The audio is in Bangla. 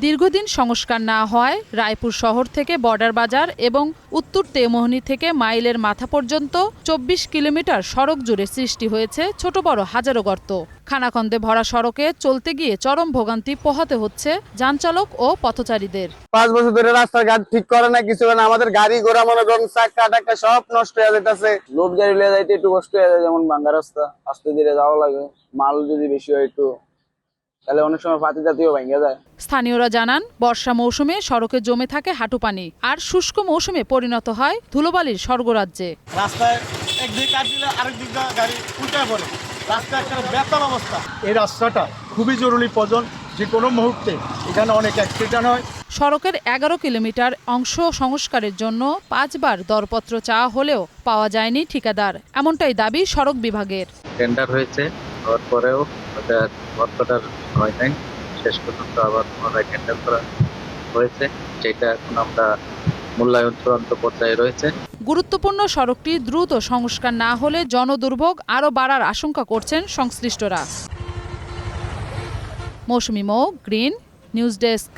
দীর্ঘদিন সংস্কার না হওয়ায় রায়পুর শহর থেকে বর্ডার বাজার এবং উত্তর তেমোহনী থেকে মাইলের মাথা পর্যন্ত ২৪ কিলোমিটার সড়ক জুড়ে সৃষ্টি হয়েছে ছোট বড় হাজারো গর্ত। খানাখন্দে ভরা সড়কে চলতে গিয়ে চরম ভোগান্তি পোহাতে হচ্ছে যানচালক ও পথচারীদের। 5 বছর ধরে রাস্তাঘাট ঠিক করে না, কিছু না, আমাদের গাড়ি ঘোড়া মনে করেন চাক্কা টাক্কা সব নষ্ট হয়ে যাইতেছে। লোড গাড়ি লিয়ে যাইতে একটু কষ্ট হয়ে যায়, যেমন ভাঙ্গা রাস্তা, আস্তে ধীরে যাওয়া লাগে। মাল যদি বেশি হয় একটু, তাহলে অনেক সময় পাতি জাতীয় ভেঙে যায়। স্থানীয়রা জানান, বর্ষা মৌসুমে সড়কে জমে থাকে হাঁটু পানি, আর শুষ্ক মৌসুমে পরিণত হয় ধুলোবালির স্বর্গরাজ্যে। রাস্তায় একদিকে কাট দিলে আরেক দিক গাড়ি উল্টে পড়ে, রাস্তা একটা বেতাল অবস্থা। এই রাস্তাটা খুবই জরুরি প্রয়োজন, যে কোনো মুহূর্তে এখানে অনেক অ্যাক্সিডেন্ট হয়। সড়কের 11 কিলোমিটার অংশ সংস্কারের জন্য 5 বার দরপত্র চাওয়া হলেও পাওয়া যায়নি ঠিকাদার, এমনটাই দাবি সড়ক বিভাগের। টেন্ডার হয়েছে, তারপরেও ওটা হয় নাই। শেষ পর্যন্ত আবার পুনরায় টেন্ডার করা হয়েছে, যেটা এখন আমরা মূল্যায়ন চূড়ান্ত পর্যায়ে রয়েছে। গুরুত্বপূর্ণ সড়কটি দ্রুত সংস্কার না হলে জনদুর্ভোগ আরও বাড়ার আশঙ্কা করছেন সংশ্লিষ্টরা। মৌসুমী মো, গ্রিন নিউজ ডেস্ক।